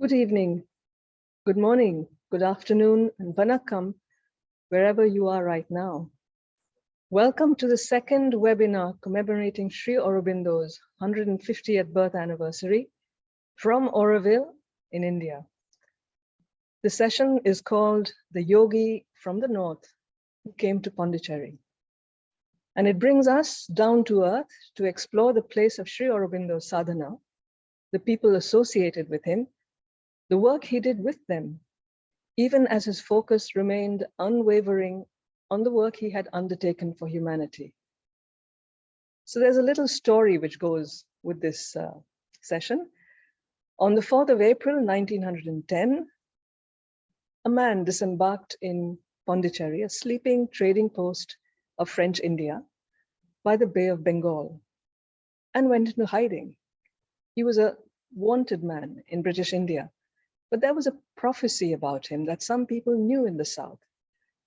Good evening, good morning, good afternoon, and vanakkam, wherever you are right now. Welcome to the second webinar commemorating Sri Aurobindo's 150th birth anniversary from Auroville in India. The session is called The Yogi from the North Who Came to Pondicherry. And it brings us down to earth to explore the place of Sri Aurobindo's sadhana, the people associated with him, the work he did with them, even as his focus remained unwavering on the work he had undertaken for humanity. So there's a little story which goes with this session. On the 4th of April, 1910, a man disembarked in Pondicherry, a sleeping trading post of French India, by the Bay of Bengal, and went into hiding. He was a wanted man in British India, but there was a prophecy about him that some people knew in the South,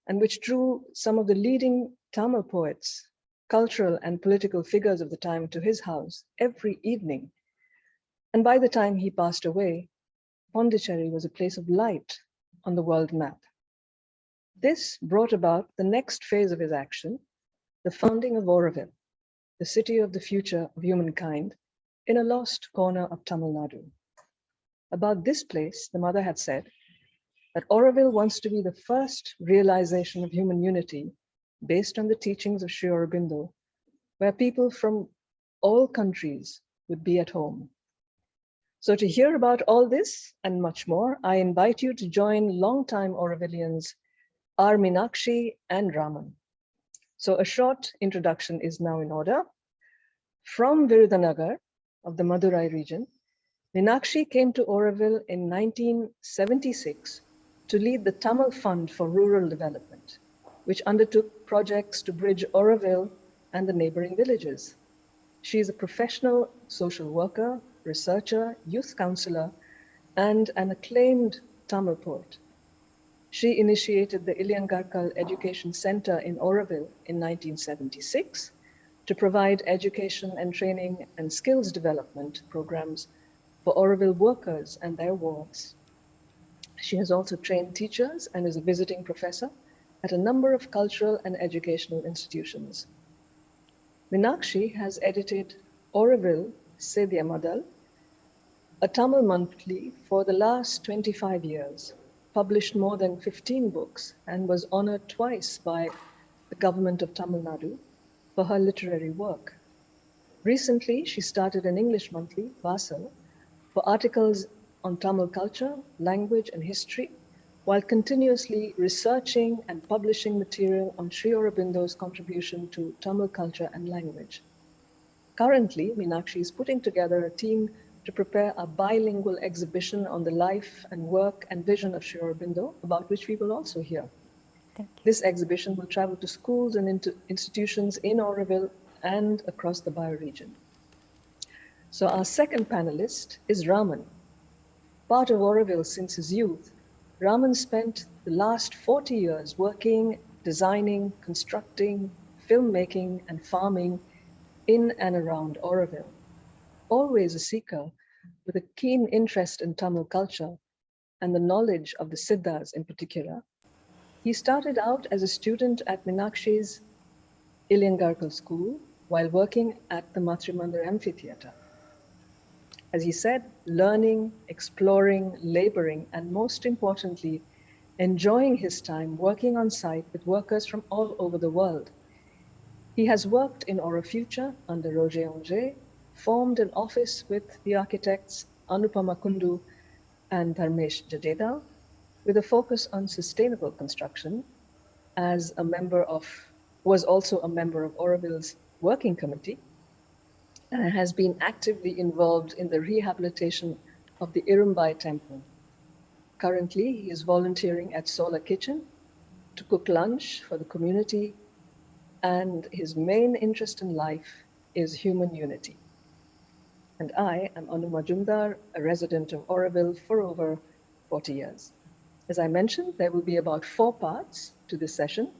and which drew some of the leading Tamil poets, cultural and political figures of the time to his house every evening. And by the time he passed away, Pondicherry was a place of light on the world map. This brought about the next phase of his action, the founding of Auroville, the city of the future of humankind, in a lost corner of Tamil Nadu. About this place, the mother had said that Auroville wants to be the first realization of human unity based on the teachings of Sri Aurobindo, where people from all countries would be at home. So to hear about all this and much more, I invite you to join longtime Aurovilians R. Meenakshi and Raman. So a short introduction is now in order. From Virudhunagar of the Madurai region, Meenakshi came to Auroville in 1976 to lead the Tamil Fund for Rural Development, which undertook projects to bridge Auroville and the neighboring villages. She is a professional social worker, researcher, youth counselor, and an acclaimed Tamil poet. She initiated the Iliyangarkal Education Center in Auroville in 1976 to provide education and training and skills development programs for Auroville workers and their wards. She has also trained teachers and is a visiting professor at a number of cultural and educational institutions. Meenakshi has edited Auroville Sedya Madal, a Tamil monthly for the last 25 years, published more than 15 books, and was honored twice by the government of Tamil Nadu for her literary work. Recently, she started an English monthly, Vasal, for articles on Tamil culture, language, and history, while continuously researching and publishing material on Sri Aurobindo's contribution to Tamil culture and language. Currently, Meenakshi is putting together a team to prepare a bilingual exhibition on the life and work and vision of Sri Aurobindo, about which we will also hear. This exhibition will travel to schools and institutions in Auroville and across the bioregion. So our second panelist is Raman. Part of Auroville since his youth, Raman spent the last 40 years working, designing, constructing, filmmaking, and farming in and around Auroville. Always a seeker with a keen interest in Tamil culture and the knowledge of the Siddhas in particular, he started out as a student at Meenakshi's Iliyangarkal school while working at the Matrimandir Amphitheatre. As he said, learning, exploring, laboring, and most importantly, enjoying his time working on site with workers from all over the world. He has worked in Aurofuture under Roger Angers, formed an office with the architects Anupama Kundu and Dharmesh Jadedal, with a focus on sustainable construction, was also a member of Auroville's working committee, and has been actively involved in the rehabilitation of the Irumbai temple. Currently, he is volunteering at Solar Kitchen to cook lunch for the community, and his main interest in life is human unity. And I am Anu Majumdar, a resident of Auroville for over 40 years. As I mentioned, there will be about 4 parts to this session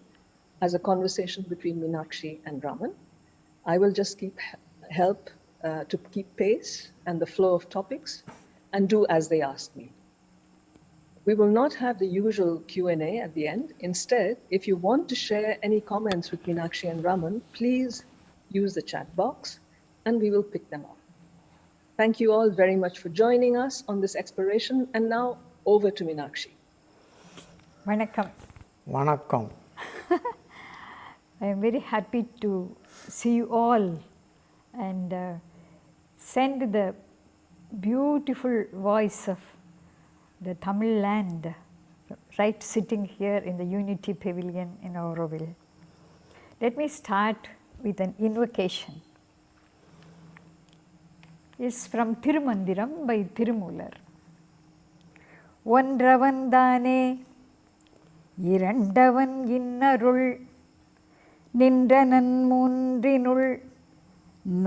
as a conversation between Meenakshi and Raman. I will just help to keep pace and the flow of topics and do as they ask me. We will not have the usual Q&A at the end. Instead, if you want to share any comments with Meenakshi and Raman, please use the chat box and we will pick them up. Thank you all very much for joining us on this exploration. And now over to Meenakshi. Vanakkam. Vanakkam. I am very happy to see you all and send the beautiful voice of the Tamil land right sitting here in the Unity Pavilion in Auroville. Let me start with an invocation. It's from Thirumandiram by Thirumular. ஒன்றவன்தானே இரண்டவன் இன்னருள் நின்றனன் மூன்றினுள்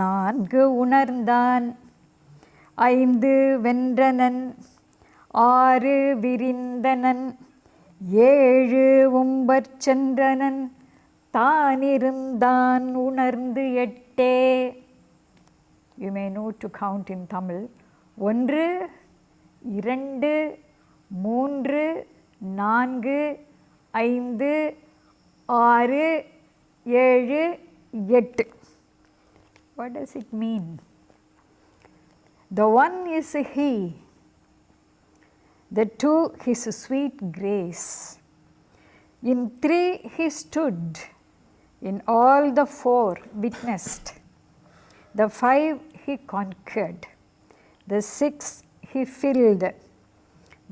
நான்கு உணர்ந்தான் ஐந்து வென்றனன் ஆறு விரிந்தனன் ஏழு உம்பற் சென்றனன் தானிருந்தான் உணர்ந்து எட்டே. You may know to count in Tamil. ஒன்று இரண்டு மூன்று நான்கு ஐந்து ஆறு ஏழு எட்டு. What does it mean? The one is he, the two his sweet grace. In three he stood, in all the four witnessed. The five he conquered, the six he filled,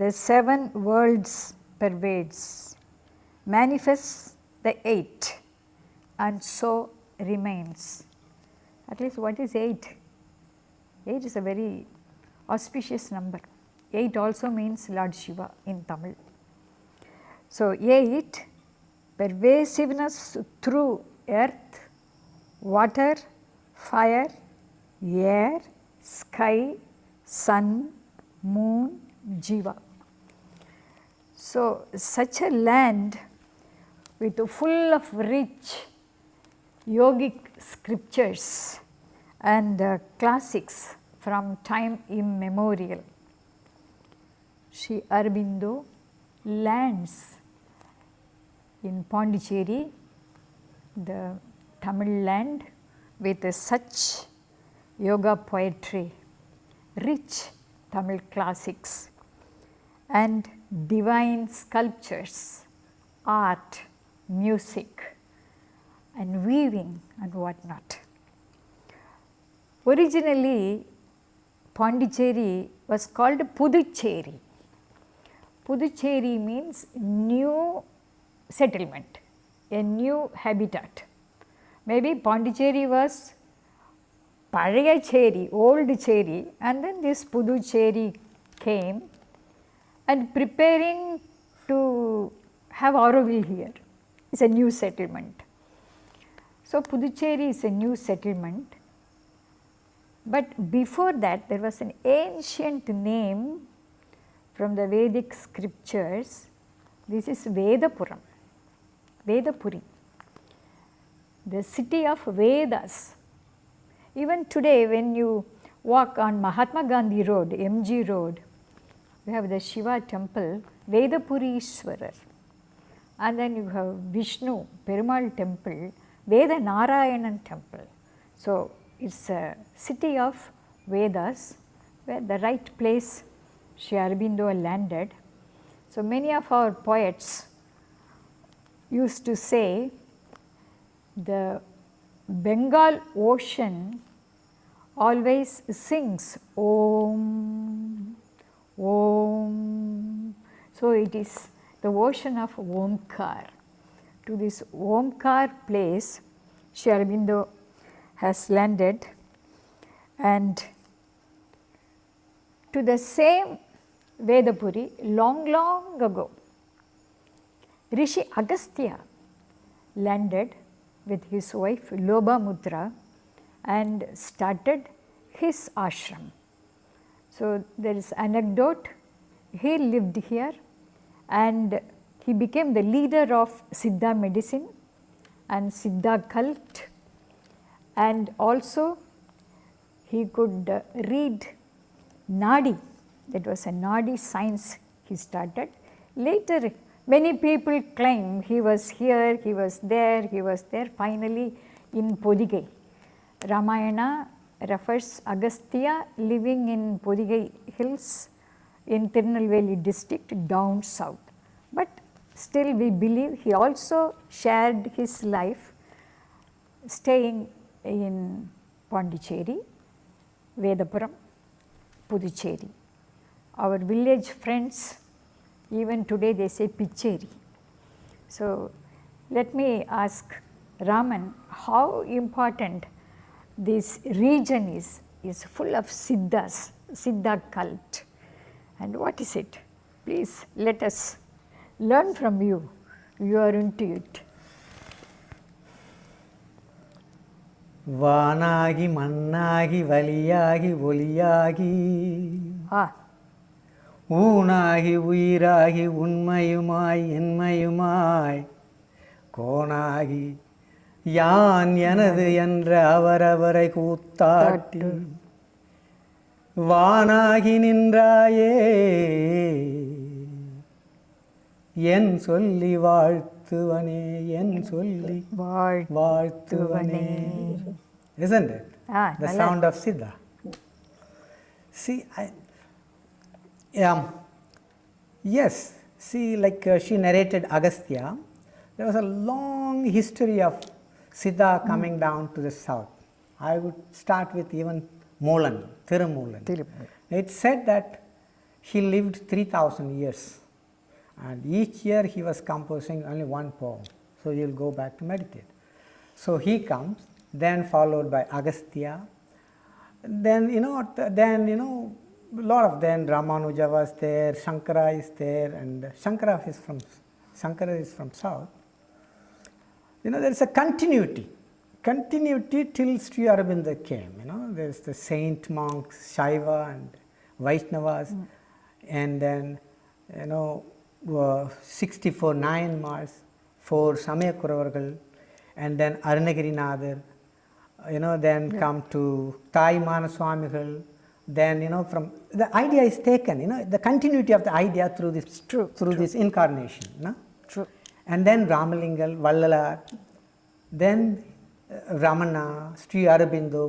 the seven worlds pervades, manifests the eight, and so remains. At least what is 8? 8 is a very auspicious number. 8 also means Lord Shiva in Tamil. So 8, pervasiveness through earth, water, fire, air, sky, sun, moon, Jiva. So such a land with full of rich yogic scriptures and classics from time immemorial. Sri Aurobindo lands in Pondicherry, the Tamil land, with such yoga poetry, rich Tamil classics, and divine sculptures, art, music, and weaving and whatnot. Originally, Pondicherry was called Puducherry. Puducherry means new settlement, a new habitat. Maybe Pondicherry was Pazhaya Cherry, old Cherry, and then this Puducherry came and preparing to have Auroville here. It's a new settlement. So Puducherry is a new settlement. But before that, there was an ancient name from the Vedic scriptures. This is Vedapuram, Vedapuri, the city of Vedas. Even today, when you walk on Mahatma Gandhi Road, MG Road, you have the Shiva temple, Vedapurishwarar. And then you have Vishnu, Perumal temple, Veda Narayanan temple. So it's a city of Vedas, where the right place Sri Aurobindo landed. So many of our poets used to say the Bengal ocean always sings Om, Om. So it is the ocean of Omkar. To this Omkar place, Sri Aurobindo has landed, and to the same Vedapuri long ago, Rishi Agastya landed with his wife Lobamudra and started his ashram. So there is anecdote, he lived here and he became the leader of Siddha medicine and Siddha cult, and also he could read Nadi, that was a Nadi science he started. Later, many people claim he was here, he was there, he was there. Finally, in Podigai, Ramayana refers Agastya living in Podigai hills in Tirunelveli district down south. But still we believe he also shared his life staying in Pondicherry, Vedapuram, Puducherry. Our village friends, even today they say Picheri. So let me ask Raman, how important this region is full of Siddhas, Siddha cult, and what is it? Please let us learn from you. You are into it. வானாகி மண்ணாகி வலியாகி ஒளியாகி ஊனாகி உயிராகி உண்மையுமாய் என்மையுமாய் கோனாகி யான் எனது என்ற அவரவரை கூத்தாட்டி வானாகி நின்றாயே என் சொல்லி வாழ்த்துவனே என் சொல்லி வாழ்த்துவனே. Isn't it? The sound of Siddha. See, yes, see, like she narrated Agastya, there was a long history of Siddha coming down to the south. I would start with even Moolan, Tirumulan. It said that he lived 3,000 years. And each year he was composing only one poem. So you will go back to meditate. So he comes, then followed by Agastya. Then, a lot of them, Ramanuja was there, Shankara is there, and Shankara is from south. There is a continuity till Sri Aurobindo came. There is the saint monks, Shaiva and Vaishnavas, and then 64 Nayanmars, 4 Samayakuravaragal, and then Arunagirinathar, then come to Thai Manaswamigal, then from the idea is taken, the continuity of the idea through this this incarnation. True. And then Ramalingal, Vallalar, then Ramana, Sri Aurobindo.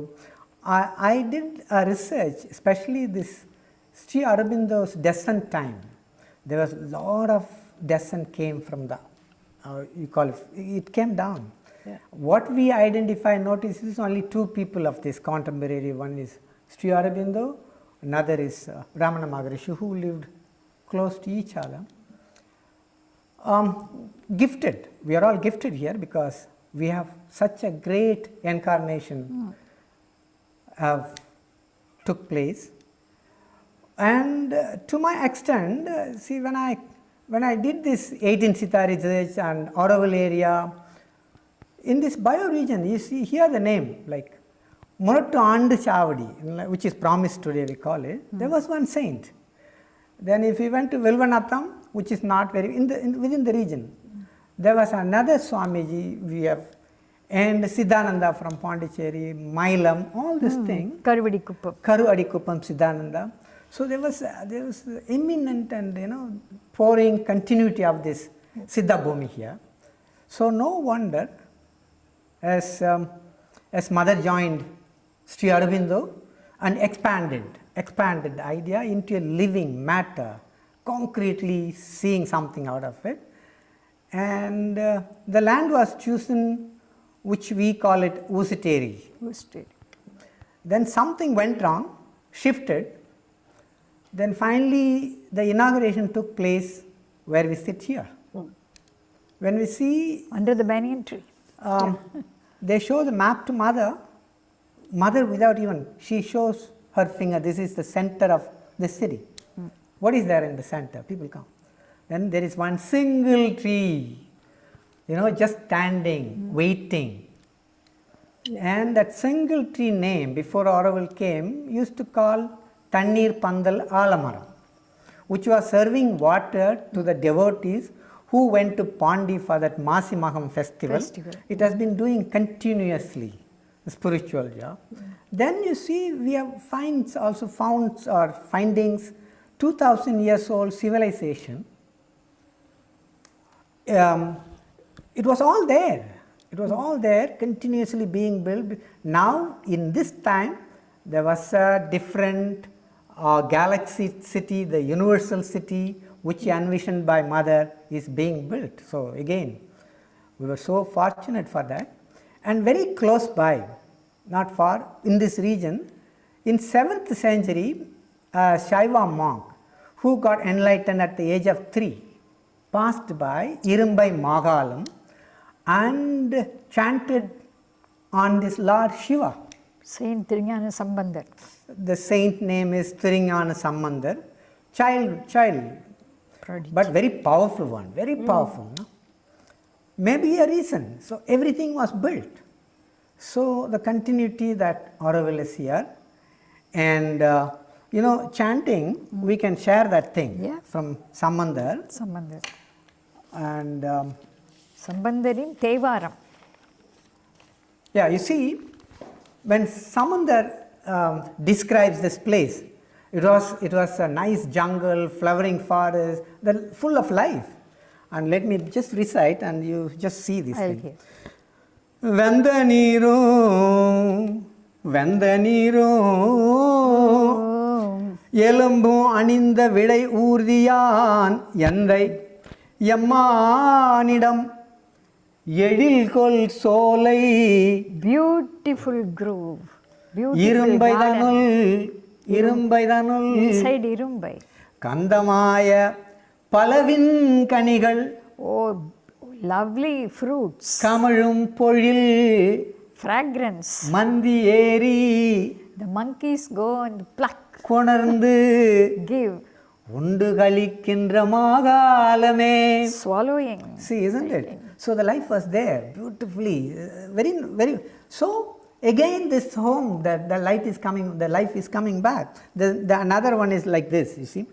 I did a research, especially this Sri Aurobindo's descent time. There was a lot of descent came from the, it came down. Yeah. What we notice is only 2 people of this contemporary. One is Sri Aurobindo, another is Ramana Maharishi, who lived close to each other. Gifted, we are all gifted here because we have such a great incarnation took place. And to my extent, see, when I did this 18 Sita research and Auroville area, in this bioregion, you see here the name, like Murattu Andu Chavadi, which is promised today, we call it. There was one saint. Then if we went to Vilvanatham, which is not very, within the region, there was another Swamiji we have, and Siddhananda from Pondicherry, Mailam, all these things. Karuvadikuppam Siddhananda. So there was imminent and pouring continuity of this Siddha Bhumi here. So no wonder as Mother joined Sri Aurobindo and expanded the idea into a living matter, concretely seeing something out of it. And the land was chosen, which we call it Usiteri. Then something went wrong, shifted. Then finally the inauguration took place where we sit here. When we see under the banyan tree, they show the map to mother without even, she shows her finger, this is the center of the city. What is there in the center? People come. Then there is one single tree, just standing, waiting. And that single tree name before Auroville came used to call Tannir Pandal Alamaram, which was serving water to the devotees who went to Pondi for that Masi Maham festival. It has been doing continuously, the spiritual job. Then you see we have findings 2000 years old civilization, it was all there. It was all there, continuously being built. Now, in this time, there was a different galaxy city, the universal city, which envisioned by Mother is being built. So, again, we were so fortunate for that. And very close by, not far, in this region, in 7th century, a Shaiva monk who got enlightened at the age of 3 passed by Irumbai Magalam and chanted on this Lord Shiva. Saint Thirugnana Sambandar. The saint name is Thirugnana Sambandar, child, Prodigy. but very powerful one, very powerful. No? Maybe a reason. So everything was built. So the continuity that Auroville is here, and you know, chanting, we can share that thing from Sambandar. Sambandar. And Sambandarin Tevaram. yeah, you see, when Samandar describes this place, it was a nice jungle, flowering forest, full of life. And let me just recite, and you just see this thing. Vanda Niro, எலும்பும் அணிந்த விடை ஊர்தியான் எந்தை எம்மானிடம் எழில்கொள் சோலை Beautiful grove. இரும்பைதனுள் Inside Irumbai. கந்தமாய பலவின் கனிகள் Oh, lovely fruits. கமழும் பொழில் Fragrance. மந்தி ஏரி The monkeys go and pluck. கொணர்ந்து Give. உண்டு கழிக்கின்ற மாகாலமே. Swallowing. See, isn't it? So the life was there beautifully, very. So again, this home, the light is coming, the life is coming back. The another one is like this. You see,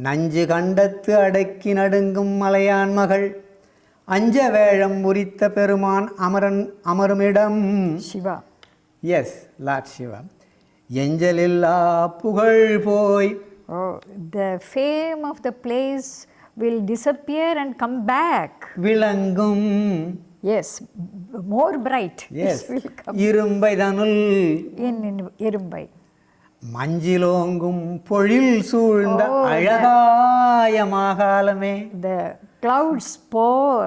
நஞ்சு கண்டத்து அடக்கி நடுங்கும் மலையான் மகள் அஞ்ச வேழம் உரித்த பெருமான் அமருமிடம். Shiva. Yes, Lord Shiva. எஞ்சலில்லா புகழ் போய். Oh, the fame of the place will disappear and come back. விளங்கும். Yes, more bright. Yes. It will come. இரும்பைதனுள் In Irumbai. மஞ்சிலோங்கும் பொழில் சூழ்ந்த அழகாய மாகாலமே. The clouds pour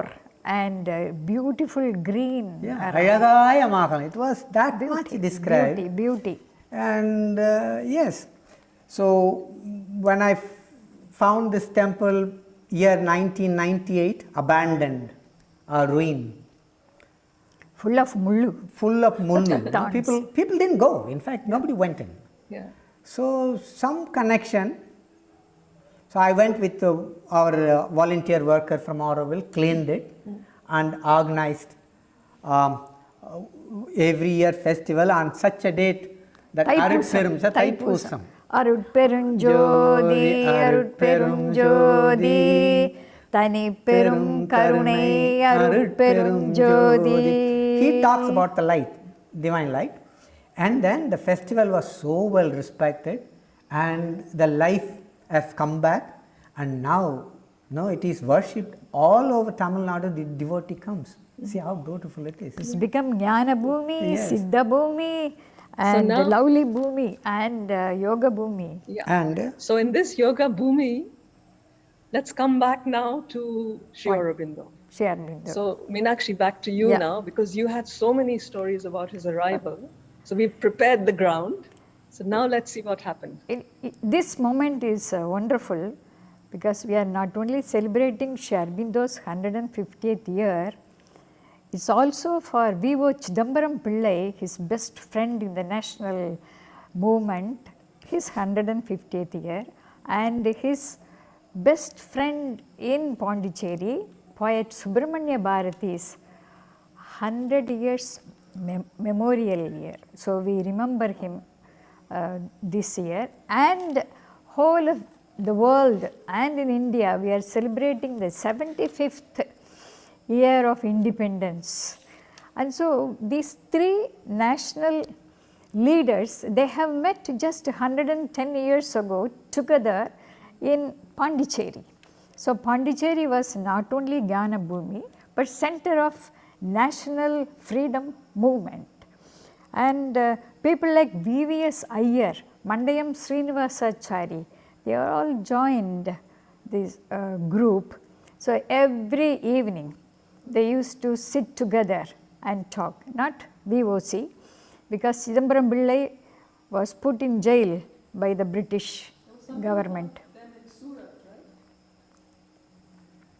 and beautiful green. அழகாய மாகாலம். It was that much described. Beauty. And yes, so when I found this temple year 1998, abandoned, a ruin. Full of mullu. Full of mullu. People didn't go. In fact, nobody went in. Yeah. So some connection. So I went with our volunteer worker from Auroville, cleaned it and organized every year festival on such a date that Thaipusam. Arutperunjodi, Arutperunjodi, Tani Perum Karunai, Arutperunjodi. He talks about the light, divine light. And then the festival was so well respected, and the life has come back, and now it is worshipped all over Tamil Nadu. The devotee comes. See how beautiful it is. It's become Jnana Bhumi, Yes. Siddha Bhumi, and now- Lovely Bhumi, and Yoga Bhumi. Yeah. And So in this yoga bhumi, let's come back now to Sri Aurobindo. Sri Aurobindo. So Meenakshi, back to you Yeah. now, because you had so many stories about his arrival. So we've prepared the ground. So now let's see what happened. This moment is wonderful because we are not only celebrating Sri Aurobindo's 150th year, it's also for V.O. Chidambaram Pillai, his best friend in the national movement, his 150th year, and his best friend in Pondicherry, poet Subramanya Bharati's 100 years memorial year. So we remember him this year, and whole of the world and in India we are celebrating the 75th year of independence. And so these three national leaders, they have met just 110 years ago together in Pondicherry. So Pondicherry was not only Jnana Bhumi, but center of national freedom movement. And people like VVS Iyer, Mandayam Srinivasachari, they are all joined this group. So every evening they used to sit together and talk, not VOC, because Chidambaram Pillai was put in jail by the British government.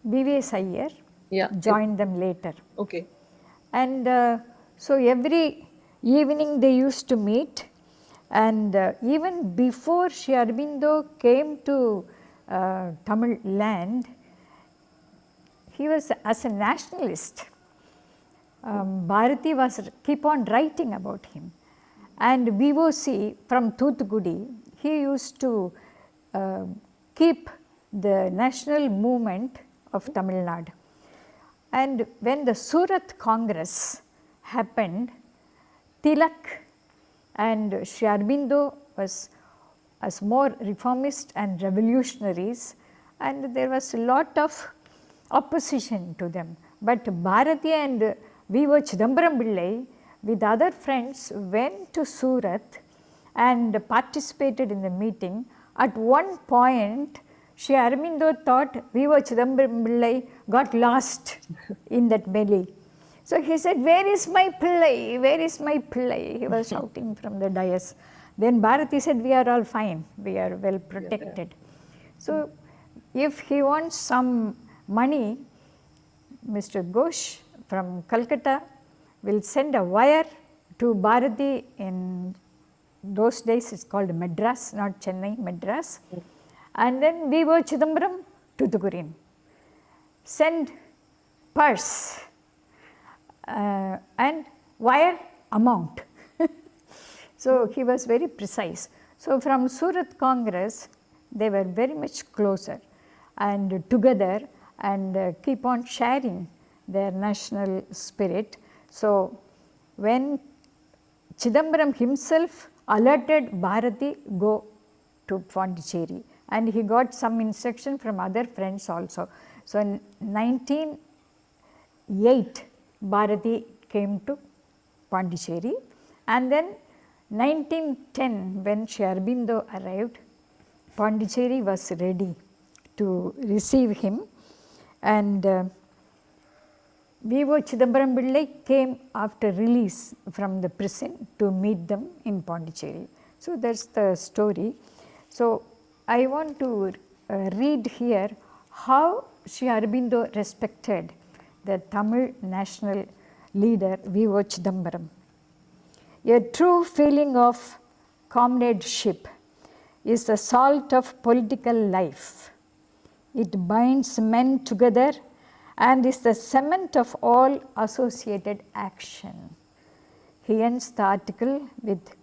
VVS Iyer joined them later. Okay. And so every evening they used to meet, and even before Sri Aurobindo came to Tamil land, he was as a nationalist. Bharati was keep on writing about him, and VOC from Thoothukudi, he used to keep the national movement of Tamil Nadu. And when the Surat Congress happened, Tilak and Sri Aurobindo was as more reformist and revolutionaries, and there was a lot of opposition to them. But Bharati and V.O. Chidambaram Pillai with other friends went to Surat and participated in the meeting. At one point, Sri Aurobindo thought V.O. Chidambaram Pillai got lost in that melee. So he said, "Where is my Pillai? Where is my Pillai?" He was shouting from the dais. Then Bharati said, "We are all fine, we are well protected." So if he wants some money, Mr. Ghosh from Calcutta will send a wire to Bharati. In those days it's called Madras, not Chennai, Madras. And then V.O. Chidambaram to Thukurin. Send purse and wire amount. So he was very precise. So from Surat Congress, they were very much closer and together, and keep on sharing their national spirit. So when Chidambaram himself alerted Bharati, go to Pondicherry, and he got some instruction from other friends also. So in 1908, Bharati came to Pondicherry, and then 1910, when Sri Aurobindo arrived, Pondicherry was ready to receive him, and V.O. Chidambaram Pillai came after release from the prison to meet them in Pondicherry. So that's the story. So I want to read here how Sri Aurobindo respected the Tamil national leader V.O. Chidambaram. A true feeling of comradeship is the salt of political life. It binds men together and is the cement of all associated action. He ends the article with,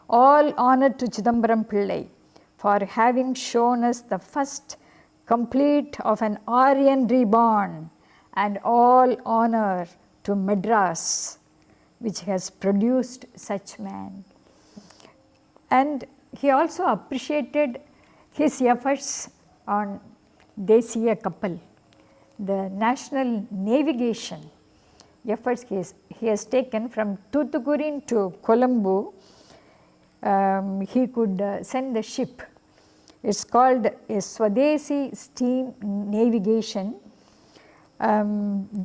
"All honor to Chidambaram Pillai for having shown us the first complete of an Aryan reborn, and all honor to Madras, which has produced such man." And he also appreciated his efforts on Desiya Kappal, the national navigation efforts he has taken from Thoothukudi to Colombo. He could send the ship. It's called a Swadesi steam navigation.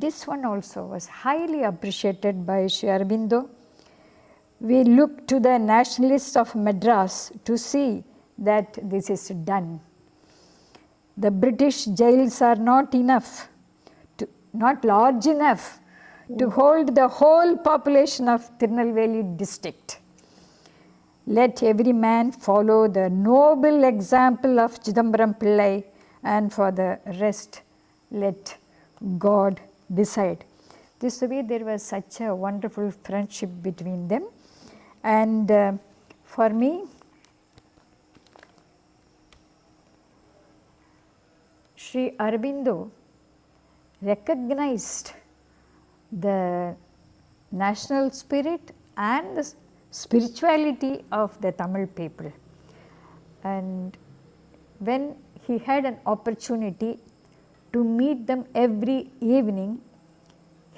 This one also was highly appreciated by Sri Aurobindo. We look to the nationalists of Madras to see that this is done. The British jails are not large enough to hold the whole population of Tirunelveli district. Let every man follow the noble example of Chidambaram Pillai, and for the rest, let God decide. This way there was such a wonderful friendship between them. And for me, Sri Aurobindo recognized the national spirit and the spirituality of the Tamil people. And when he had an opportunity to meet them every evening.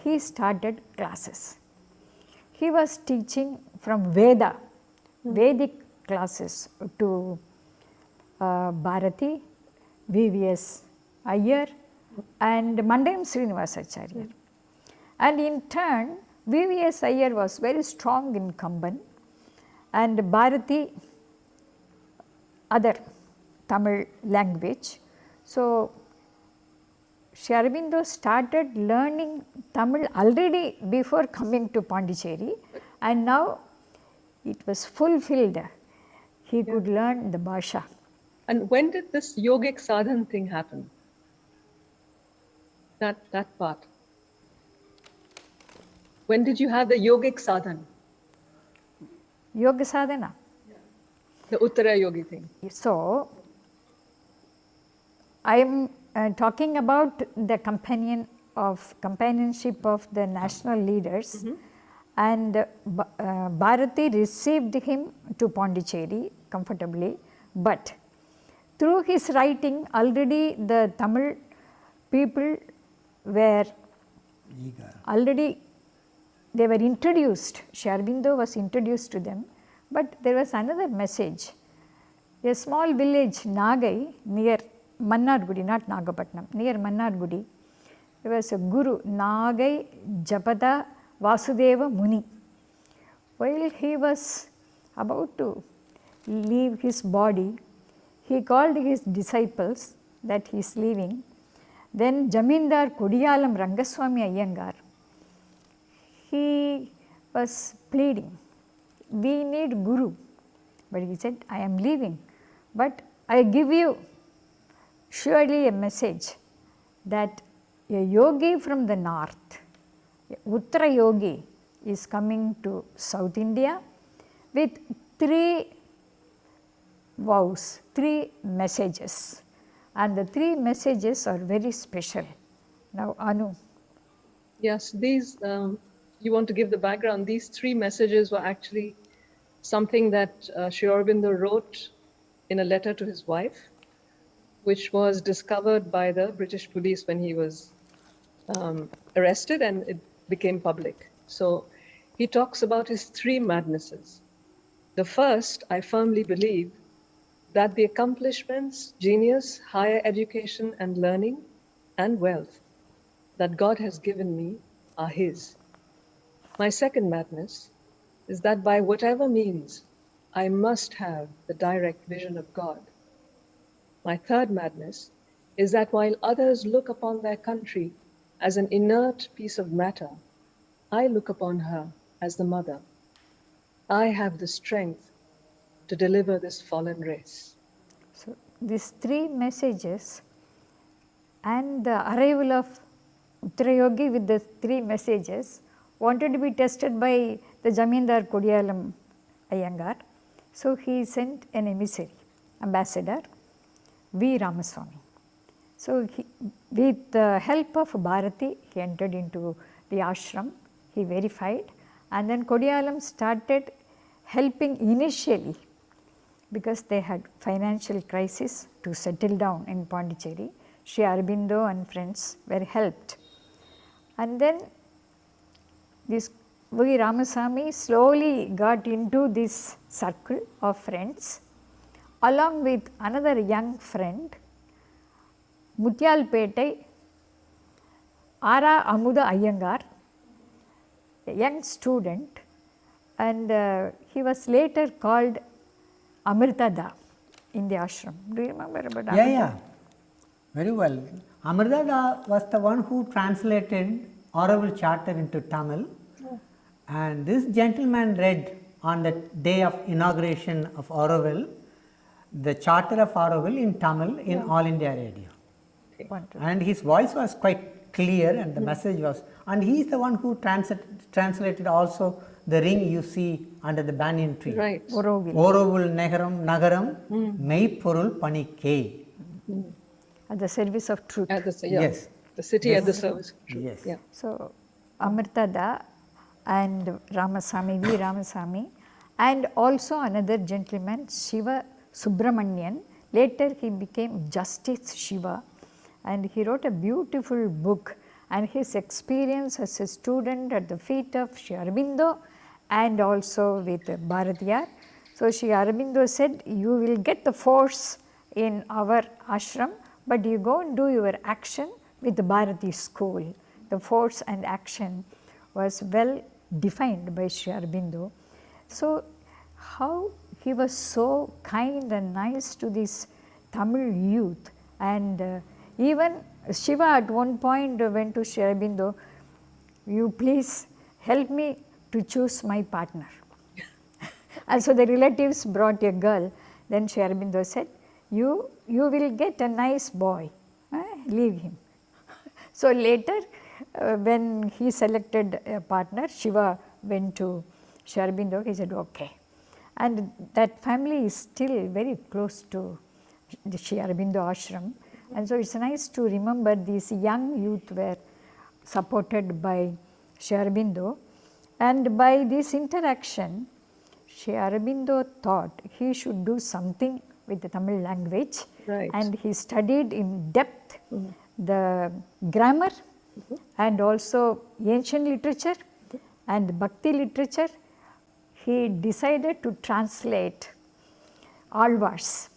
He started classes. He was teaching from Vedic classes to Bharati, VVS Iyer and Mandayam Srinivasacharya. And in turn, VVS Iyer was very strong in Kamban and Bharati other Tamil language. So, Sri Aurobindo started learning Tamil already before coming to Pondicherry, and now it was fulfilled. He could learn the Bhasha. And when did this yogic sadhan thing happen? That part. When did you have the yogic sadhan? Yoga sadhana. The Uttara yogi thing. So, I am talking about the companionship of the national leaders, and Bharati received him to Pondicherry comfortably, but through his writing already the Tamil people were already, they were introduced, Sri Aurobindo was introduced to them, but there was another message. A small village, Nagai, near Mannargudi, not Nagapatnam, near Mannargudi, there was a guru, Nagai Japada Vasudeva Muni. While he was about to leave his body, he called his disciples that he is leaving. Then Jamindar Kodiyalam Rangaswamy Iyengar, he was pleading, we need Guru. But he said, I am leaving, but I give you surely a message that a yogi from the north, Uttara yogi, is coming to South India with 3 vows, 3 messages, and the 3 messages are very special. Now, Anu. Yes, these, you want to give the background, these 3 messages were actually something that Sri Aurobindo wrote in a letter to his wife, which was discovered by the British police when he was arrested, and it became public. So he talks about his 3 madnesses. The first, I firmly believe, that the accomplishments, genius, higher education and learning and wealth that God has given me are his. My second madness is that by whatever means, I must have the direct vision of God. My third madness is that while others look upon their country as an inert piece of matter, I look upon her as the mother. I have the strength to deliver this fallen race. So, these 3 messages and the arrival of Uttara yogi with the 3 messages wanted to be tested by the Jamindar Kodiyalam Iyengar. So, he sent an emissary, ambassador, V. Ramaswamy. So, with the help of Bharati, he entered into the ashram, he verified, and then Kodiyalam started helping initially because they had financial crisis to settle down in Pondicherry. Sri Aurobindo and friends were helped. And then this V. Ramaswamy slowly got into this circle of friends along with another young friend, Mutyalpettai Ara Amuda Iyengar, a young student, and he was later called Amritada in the ashram. Do you remember about Amritada? Yeah, very well. Amritada was the one who translated Auroville Charter into Tamil, and this gentleman read on the day of inauguration of Auroville the Charter of Auroville in Tamil in All India Radio. Wonderful. And his voice was quite clear, and the message was, and he is the one who translated also the ring you see under the banyan tree. Right. Auroville. Auroville Nagaram Meipporul Panikkai. At the service of truth. At the, Yes. The city at the service of truth. Yes. Yeah. So, Amritada and Ramaswamy, V. Ramaswamy, and also another gentleman, Shiva Subramanian, Later he became Justice Shiva, and he wrote a beautiful book, and his experience as a student at the feet of Sri Aurobindo and also with Bharatiyar. So Sri Aurobindo said, you will get the force in our ashram, but you go and do your action with the Bharati school. The force and action was well defined by Sri Aurobindo. So how he was so kind and nice to this Tamil youth, and even Shiva at one point went to Sri Aurobindo, you please help me to choose my partner. And so the relatives brought a girl. Then Sri Aurobindo said, you will get a nice boy, leave him. So later when he selected a partner, Shiva went to Sri Aurobindo, he said okay. And that family is still very close to the Sri Aurobindo ashram. And so it's nice to remember these young youth were supported by Sri Aurobindo. And by this interaction, Sri Aurobindo thought he should do something with the Tamil language. Right. And he studied in depth the grammar and also ancient literature and Bhakti literature. He decided to translate Alvars,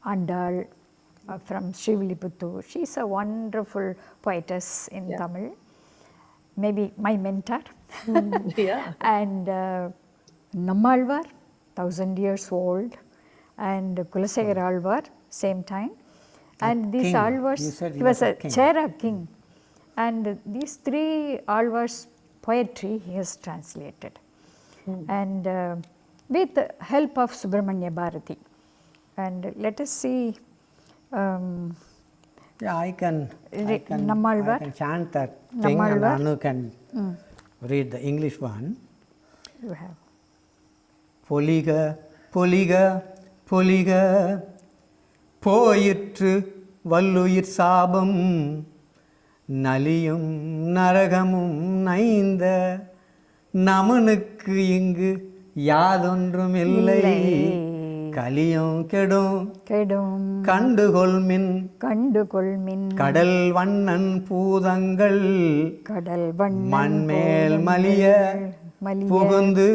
Andal from Sriviliputtur. She is a wonderful poetess in Tamil, maybe my mentor. Yeah. And Nammalvar, 1000 years old, and Kulasekara Alvar, same time. And these king. Alvars, You said he was a king. Chera king. And these three Alvars poetry he has translated. And with the help of Subramanya Bharati. And let us see. Yeah, I can Nammalvar. chant that thing, and Nammalvar. Anu can read the English one. You have. பொலிக பொலிக பொலிக போயிற்று வல்லுயிர் சாபம் நலியும் நரகமும் நைந்த நமனுக்கு இங்கு யாதொன்றும் இல்லை கலியும் கெடும் கெடும் கண்டுகொள்மின் கண்டுகொள்மின் கடல் வண்ணன் பூதங்கள் கடல் வண்ணன் மண்மேல் மலிய புகுந்து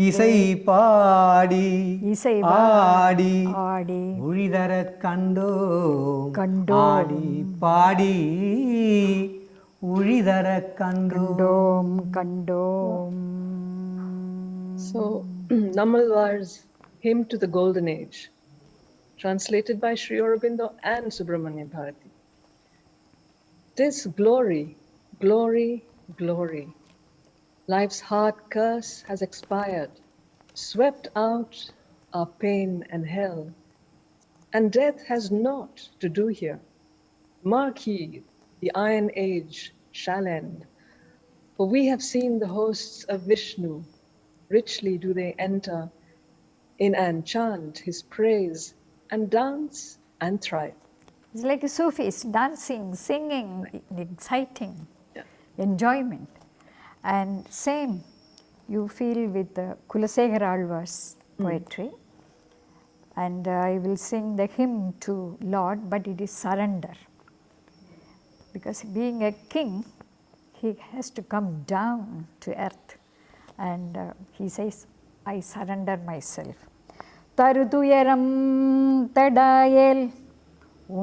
இசை பாடி இசை ஆடி ஆடி உழிதர கண்டோ கண்டோம். ஆடி பாடி உழிதர கண்டோம் கண்டோம். So, Nammalvar's Hymn to the Golden Age, translated by Sri Aurobindo and Subramanya Bharati. 'Tis glory, glory, glory. Life's hard curse has expired, swept out our pain and hell, and death has naught to do here. Mark ye, the Iron Age shall end, for we have seen the hosts of Vishnu, richly do they enter in and chant his praise and dance and thrive. It's like Sufis dancing, singing, exciting, Yeah. enjoyment. And same you feel with the Kulasekara Alvar's poetry. And I will sing the hymn to Lord, but it is surrender. Because being a king, he has to come down to earth. And he says, I surrender myself. Tarutuyaram tadayel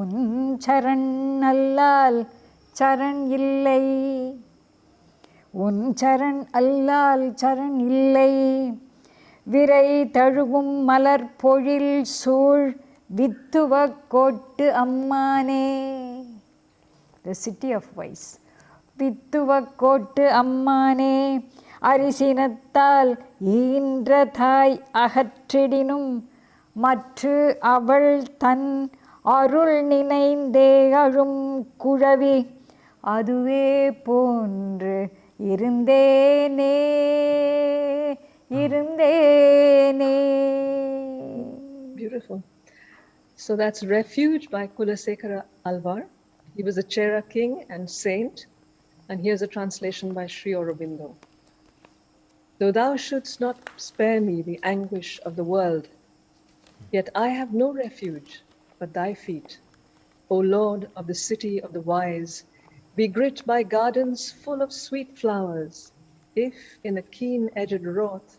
un charan allal charan illai. உன் சரண் அல்லால் சரண் இல்லை விரை தழுவும் மலர் பொழில் சூழ் வித்துவ கோட்டு அம்மானே. The city of voice. வித்துவ கோட்டு அம்மானே அரிசினத்தால் ஈன்ற தாய் அகற்றிடினும் மற்று அவள் தன் அருள் நினைந்தே அழும் குழவி அதுவே போன்று இருந்தேனே இருந்தேனே. Beautiful. So that's Refuge by Kulasekara Alvar. He was a Chera king and saint, and here's a translation by Sri Aurobindo. Though thou shouldst not spare me the anguish of the world, yet I have no refuge but thy feet. O Lord of the city of the wise, be grit by gardens full of sweet flowers. If in a keen-edged wrath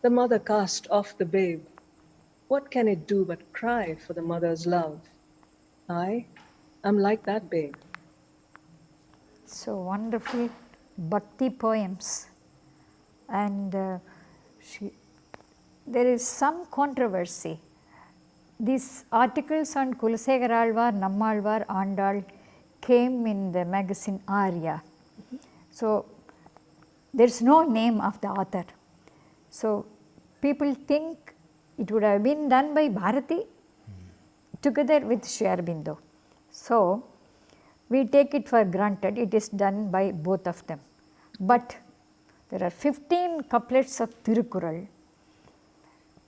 the mother cast off the babe, what can it do but cry for the mother's love? I am like that babe. So wonderful bhakti poems, and there is some controversy. These articles on Kulasekara Alvar, Nammalvar, Andal came in the magazine Arya. So there is no name of the author. So people think it would have been done by Bharati together with Sri Aurobindo. So we take it for granted it is done by both of them. But there are 15 couplets of Tirukkural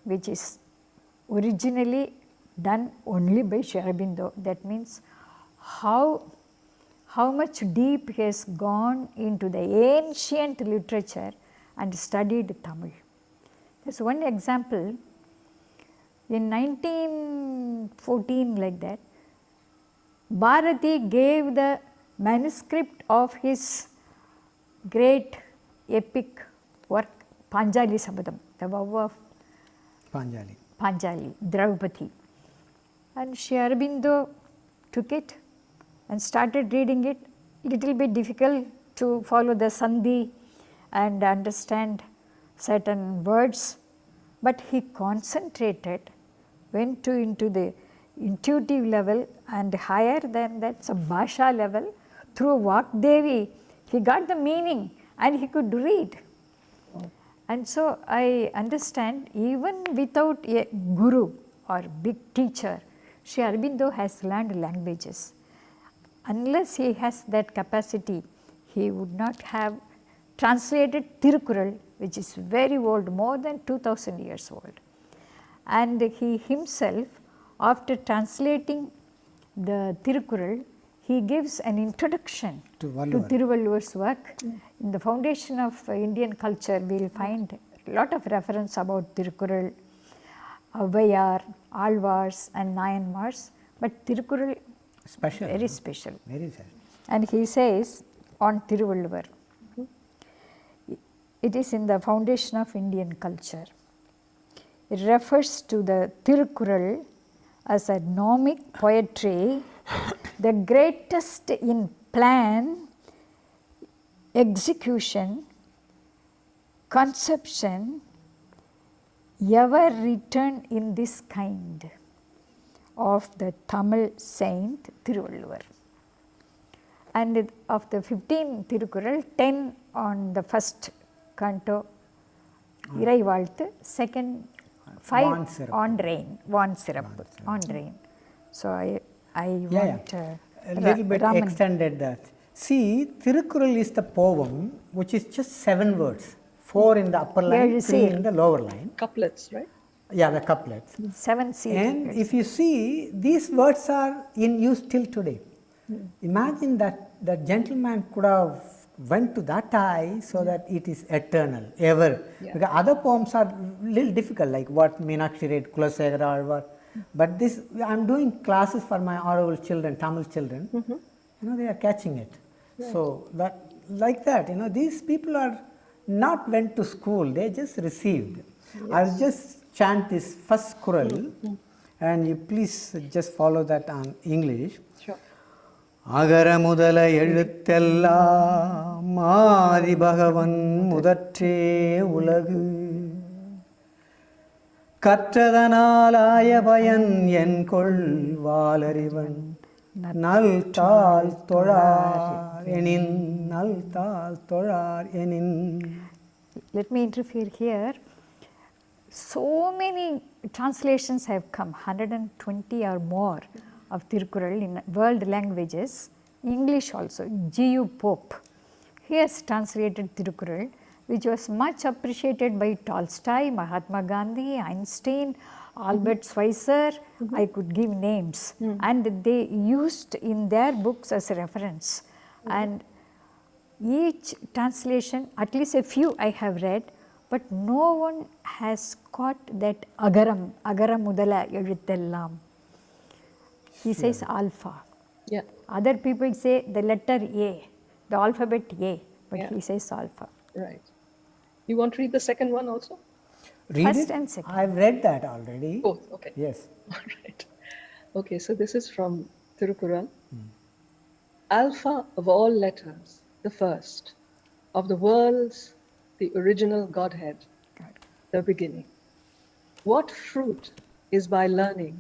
which is originally done only by Sri Aurobindo. That means how much deep he has gone into the ancient literature and studied Tamil. There is one example. In 1914, like that, Bharati gave the manuscript of his great epic work, Panjali Sabadam, the vow of Panjali, Draupadi. And Sri Aurobindo took it and started reading it. Little bit difficult to follow the Sandhi and understand certain words, but he concentrated, went into the intuitive level and higher than that, some Bhasha level. Through Vakdevi, he got the meaning and he could read. And so I understand even without a guru or big teacher, Sri Aurobindo has learned languages. Unless he has that capacity, he would not have translated Tirukkural, which is very old, more than 2000 years old. And he himself, after translating the Tirukkural, he gives an introduction to Thiruvalluvar's work. In the foundation of Indian culture, we will find a lot of reference about Tirukkural, Avayar, Alvars and Nayanmars, but Tirukkural special, very special. Very special. And he says on Thiruvalluvar, it is in the foundation of Indian culture. It refers to the Tirukkural as a gnomic poetry, the greatest in plan, execution, conception, ever written in this kind of the Tamil saint Thiruvalluvar. And of the 15 Tirukkural, 10 on the first canto, Irai Valthu, second 5 on rain, Van Sirappu, on rain. So I want a little bit Raman. Extended that. See, Tirukkural is the poem which is just 7 words, 4 in the upper line, 3 in the lower line. Couplets, right? Yeah, the couplets. 7 seeds. And if you see, these words are in use till today. Imagine that the gentleman could have went to that high so that it is eternal, ever. Because other poems are little difficult, like what Meenakshi read, Kulasekara Alvar. But this, I am doing classes for my Auroville children, Tamil children. You know, they are catching it. So that, like that, you know, these people are not went to school, they just received. I will just chant this first kural, and you please just follow that on English. Sure. அகர முதல எழுத்தெல்லாம் ஆதி பகவன் முதற்றே உலகு கற்றதனாலாய பயன் என் கொள் வாலறிவன் நல் தாள் தொழார் எனின் நல் தாள் தொழார் எனின். Let me interfere here. So many translations have come, 120 or more of Tirukkural in world languages, English also. G.U. Pope, he has translated Tirukkural, which was much appreciated by Tolstoy, Mahatma Gandhi, Einstein, Albert Schweitzer. I could give names, and they used in their books as a reference. And each translation, at least a few I have read, but no one has caught that agaram, agara mudala eluthellam. he says alpha. Yeah. Other people say the letter A, the alphabet A, but Yeah. he says alpha. Right. You want to read the second one also? Read First it. and second. I've read that already. Both. Okay. Yes. All right. Okay, so this is from Tirukural. Alpha of all letters, the first, of the worlds, the original Godhead, the beginning. What fruit is by learning,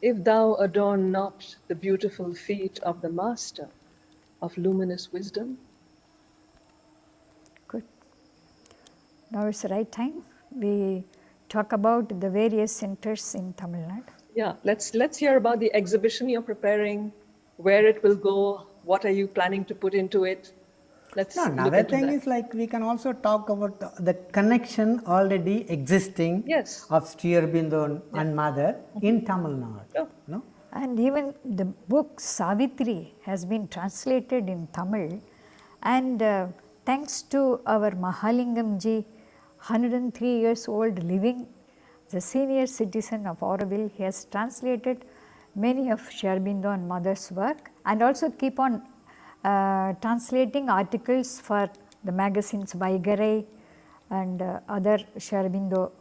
if thou adorn not the beautiful feet of the Master of luminous wisdom? Good. Now it's the right time. We talk about the various centers in Tamil Nadu. Yeah, let's hear about the exhibition you're preparing, where it will go, what are you planning to put into it? Let's No, look another into thing that. is like we can also talk about the connection already existing Yes. of Sri Aurobindo and Mother in Tamil Nadu. Sure. No? And even the book Savitri has been translated in Tamil, and thanks to our Mahalingam ji, 103 years old living, the senior citizen of Auroville, he has translated many of Sri Aurobindo and Mother's work, and also keep on translating articles for the magazines Vaigarai and other Sri Aurobindo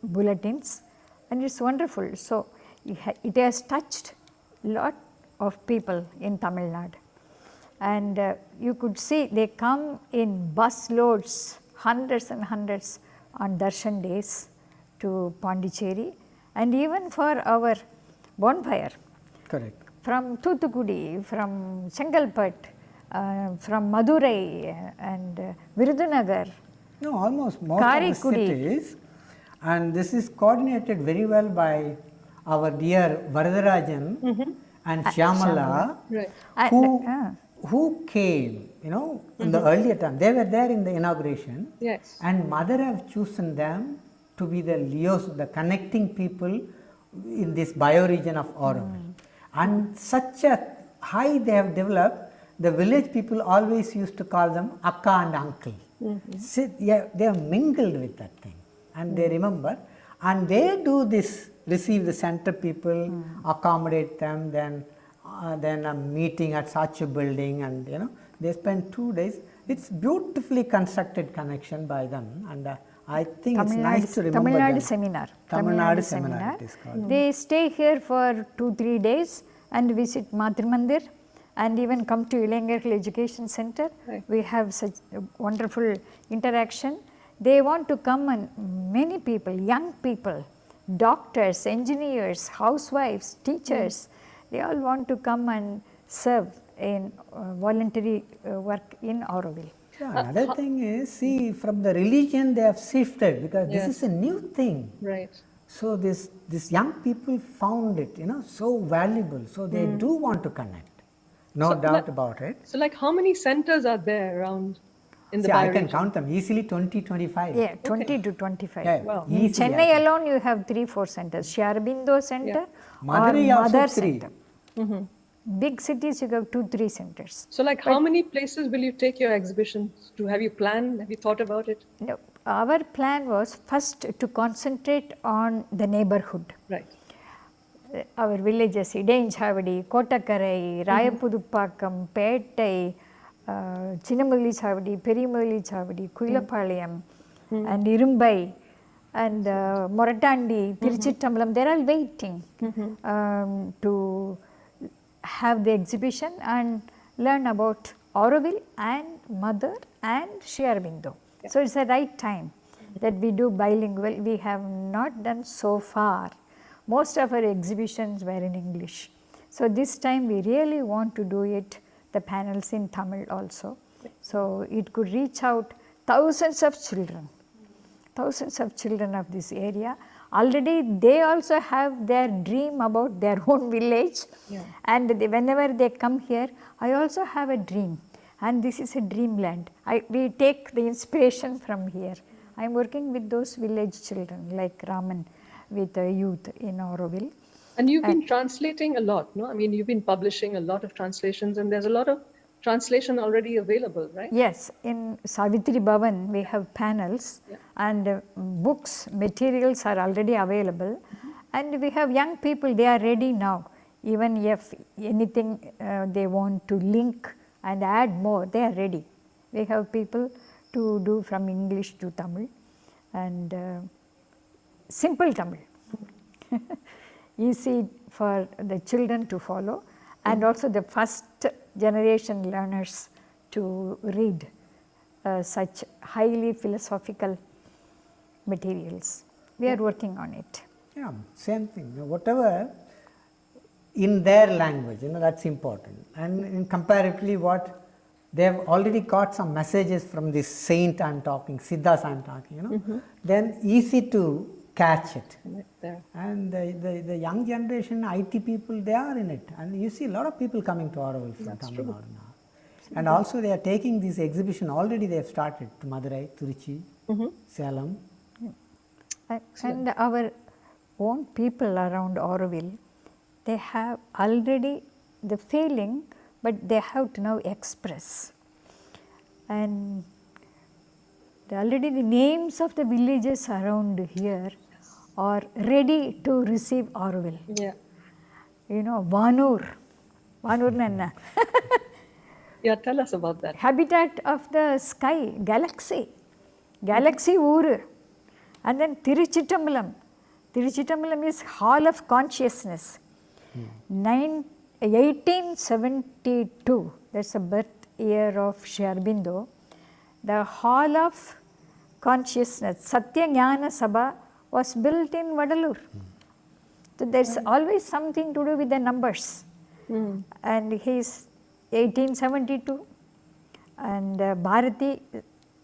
bulletins, and it's wonderful. So it has touched lot of people in Tamil Nadu, and you could see they come in bus loads, hundreds and hundreds on darshan days to Pondicherry, and even for our bonfire Correct. from Thoothukudi, from Chengalpet, from Madurai and Virudunagar. No, almost most of Karaikudi. the cities, and this is coordinated very well by our dear Varadarajan and Shyamala, Right. And, who came, in the earlier time. They were there in the inauguration, Yes. and Mother have chosen them to be the Leos, the connecting people in this bioregion of Auroville. And such a high they have developed, the village people always used to call them Akka and Uncle. Yeah, they are mingled with that thing, and they remember, and they do this, receive the center people, accommodate them, then a meeting at Sachu building, and they spend 2 days. It's beautifully constructed connection by them, and I think it's nice to remember Tamil Nadu them. seminar. Tamil Nadu seminar it is called. They stay here for 2-3 days and visit Matri Mandir and even come to Ilangarkal Education Center. Right. We have such a wonderful interaction. They want to come, and many people, young people, doctors, engineers, housewives, teachers, they all want to come and serve in voluntary work in Auroville. Yeah, another thing is, see, from the religion they have shifted, because this is a new thing. Right. So these young people found it, so valuable. So they do want to connect. No doubt about it. So like how many centers are there around in the See, I can bioregion? count them easily 20, 25. Yeah, 20 to 25. Yeah, Wow. In easily, I Chennai can. alone you have 3-4 centers, Sri Aurobindo Center or Madurai also Mother 3. Center. Big cities you have 2-3 centers. So like how many places will you take your exhibitions to? Have you planned? Have you thought about it? No, our plan was first to concentrate on the neighborhood. Right. Our villages, Idainjhavadi, Kottakkarai, Rayapuduppakkam, Pettai, Chinnamugli Chavadi, Perimugli Chavadi, Kuilapalayam, and Irumbai, and Moratandi, Tiruchittambalam, they are all waiting to have the exhibition and learn about Auroville and Mother and Sri Aurobindo. So it's the right time that we do bilingual. We have not done so far. Most of our exhibitions were in English. So this time we really want to do it, the panels in Tamil also. So it could reach out thousands of children of this area. Already they also have their dream about their own village, and whenever they come here, I also have a dream, and this is a dreamland. We take the inspiration from here. I am working with those village children like Raman with the youth in Auroville. And you've been translating a lot, no? I mean, you've been publishing a lot of translations, and there's a lot of translation already available, right? Yes, in Savitri Bhavan we have panels and books, materials are already available, And we have young people, they are ready now. Even if anything they want to link and add more, they are ready. We have people to do from English to Tamil, and simple Tamil, easy for the children to follow, and also the first generation learners to read such highly philosophical materials. We are working on it. Yeah, same thing. Whatever in their language, that's important. And in comparatively what they have already got some messages from this saint I am talking, Siddhas I am talking, then easy to catch it. There. And the young generation, IT people, they are in it. And you see a lot of people coming to Auroville from Tamil Nadu now. And also they are taking this exhibition, already they have started to Madurai, Tiruchi, Salem. And our own people around Auroville, they have already the feeling, but they have to now express. And already the names of the villages around here are ready to receive Auroville. Yeah. Vanur Nanna. Yeah, tell us about that. Habitat of the sky, galaxy Uru. And then Tiruchittambalam. Tiruchittambalam is Hall of Consciousness. 1872, that's the birth year of Sri Aurobindo. The Hall of Consciousness, Satya Jnana Sabha, was built in Vadalur. So there's always something to do with the numbers. And he's 1872, and Bharati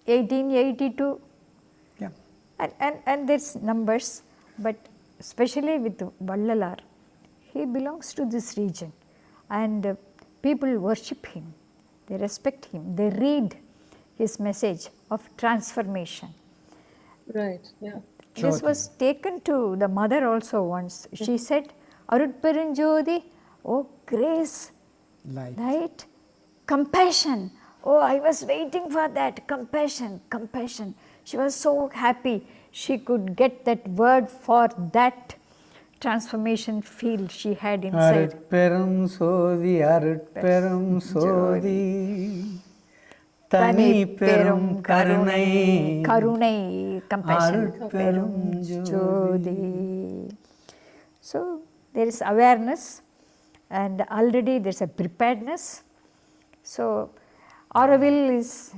1882. Yeah. And there's numbers, but especially with Vallalar, he belongs to this region, and people worship him, they respect him, they read his message of transformation. Right, yeah. This was taken to the mother also once. She said, Arutperanjodi, oh grace, light, compassion. Oh, I was waiting for that, compassion, compassion. She was so happy she could get that word for that transformation field she had inside. Arutperum Sodhi, Tani Perum Karunai, compassion, Arutperum Jodi. So there is awareness, and already there is a preparedness. So Auroville is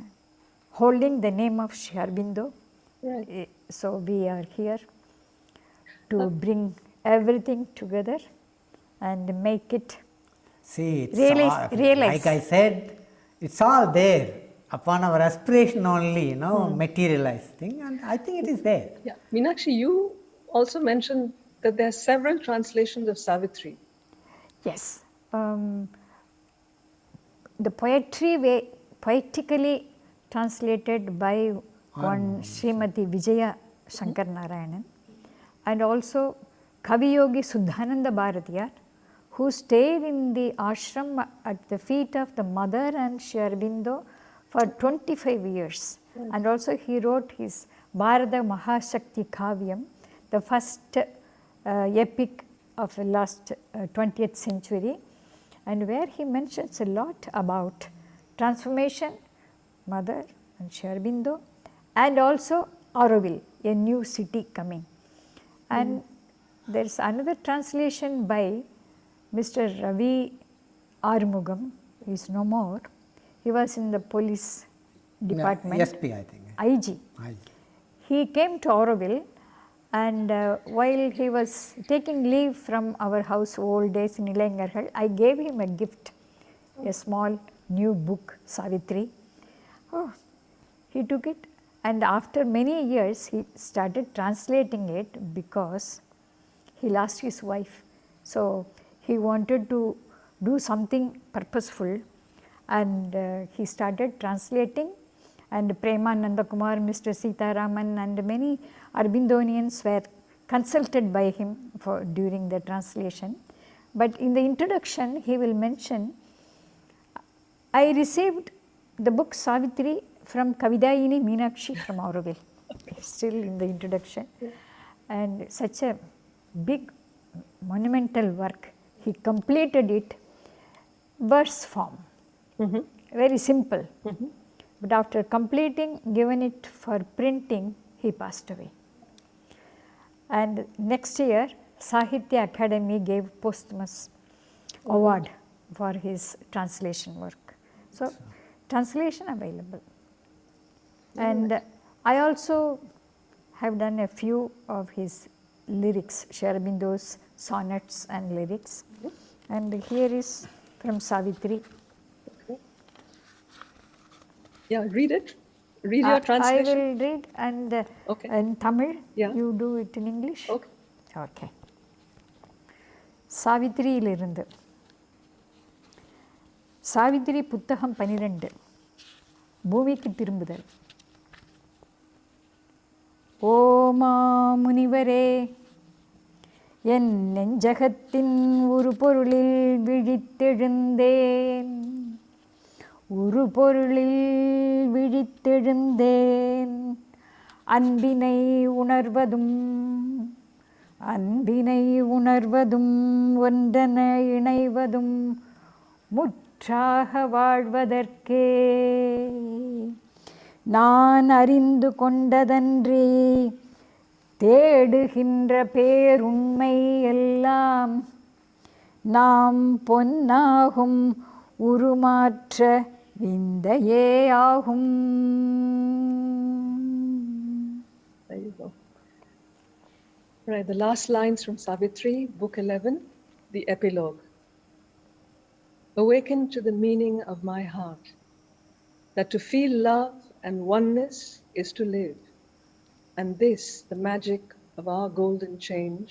holding the name of Sri Aurobindo. Right. So we are here to bring everything together and make it realize. Like I said, it's all there upon our aspiration only, materialized thing, and I think it is there. Yeah, Meenakshi, you also mentioned that there are several translations of Savitri. Yes. The poetically translated by one Srimati Vijaya Shankar Narayanan, and also Kavi Yogi Suddhananda Bharatiyar, who stayed in the ashram at the feet of the mother and Sri Aurobindo for 25 years. And also he wrote his Bharata Mahashakti Kavyam, the first epic of the last 20th century, and where he mentions a lot about transformation, mother and Sri Aurobindo, and also Auroville, a new city coming. And there is another translation by Mr. Ravi Arumugam, he is no more. He was in the police department. SP, I think. IG. He came to Auroville, and while he was taking leave from our house old days in Ilangarhal, I gave him a gift, a small new book, Savitri. Oh, he took it, and after many years he started translating it because he lost his wife. So he wanted to do something purposeful, and he started translating, and Premananda Kumar, Mr. Sita Raman, and many Aurobindonians were consulted by him during the translation. But in the introduction he will mention, I received the book Savitri from Kavidayini Meenakshi from Auroville, still in the introduction. And such a big monumental work. He completed it verse form, very simple. But after completing, given it for printing, he passed away. And next year, Sahitya Academy gave posthumous award for his translation work. So, translation available. And I also have done a few of his lyrics, Sri Aurobindo's sonnets and lyrics. And here is from Savitri. Okay. Yeah, read it. Read your translation. I will read and Okay. in Tamil, Yeah. you do it in English. Okay. Okay. சாவித்திரியிலிருந்து Savitri புத்தகம் 12 பூமிக்கு திரும்புதல். ஓ மாமுனிவரே, என் நெஞ்சகத்தின் ஒரு பொருளில் விழித்தெழுந்தேன், ஒரு பொருளில் விழித்தெழுந்தேன், அன்பினை உணர்வதும் அன்பினை உணர்வதும் ஒன்றென இணைவதும் முற்றாக வாழ்வதற்கே நான் அறிந்து கொண்டதன்றி தேடுகின்ற பேருண்மை எல்லாம் நாம் பொன்னாகும் உருமாற்ற விந்தையே ஆகும். There you go. Right, the last lines from Savitri, Book 11, the epilogue. Awaken to the meaning of my heart, that to feel love and oneness is to live, and this, the magic of our golden change,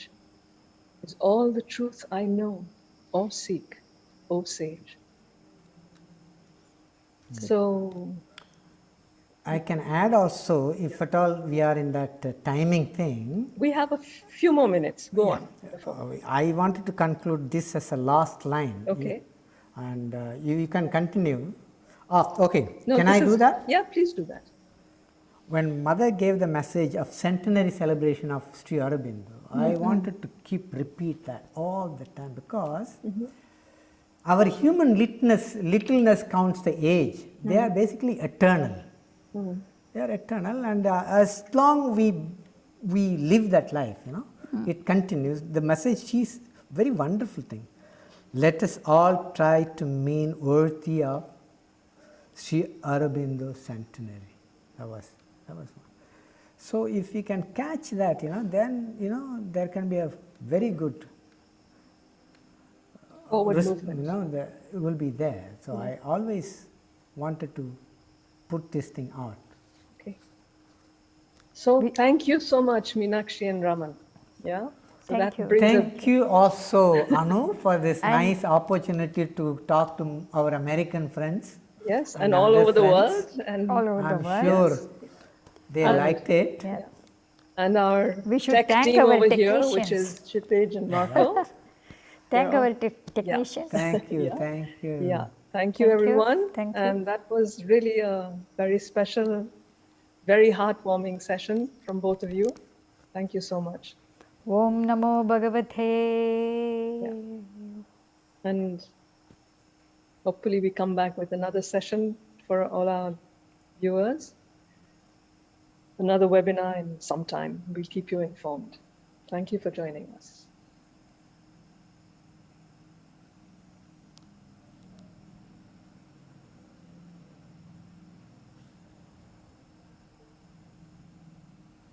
is all the truth I know or seek, O sage. So, I can add also, if at all we are in that timing thing. we have a few more minutes. Go on. I wanted to conclude this as a last line. Okay. And you can continue. Oh, okay. No, can I do that? Yeah, please do that. When Mother gave the message of centenary celebration of Sri Aurobindo, I wanted to keep repeat that all the time, because our human littleness counts the age. They are basically eternal. They are eternal, and as long we live that life, it continues. The message is very wonderful thing. Let us all try to mean worthy of Sri Aurobindo centenary. That was one. So if we can catch that, then there can be a very good Forward movement. It will be there. So I always wanted to put this thing out. Okay. So thank you so much, Meenakshi and Raman. Yeah. So Thank that you. brings Thank you also, Anu, for this nice opportunity to talk to our American friends. yes, and and all other over the friends. world, and All over the I'm world. sure they liked it. Yeah. and our We should tech thank team our over here, which is technicians. Chitej and Marco. Thank Yeah. our technicians. Thank you, Yeah. thank you. Yeah, thank you, Thank you. everyone. Thank you. And that was really a very special, very heartwarming session from both of you. Thank you so much. Om Namo Bhagavate. And hopefully we come back with another session for all our viewers. Another webinar in some time. We'll keep you informed. Thank you for joining us.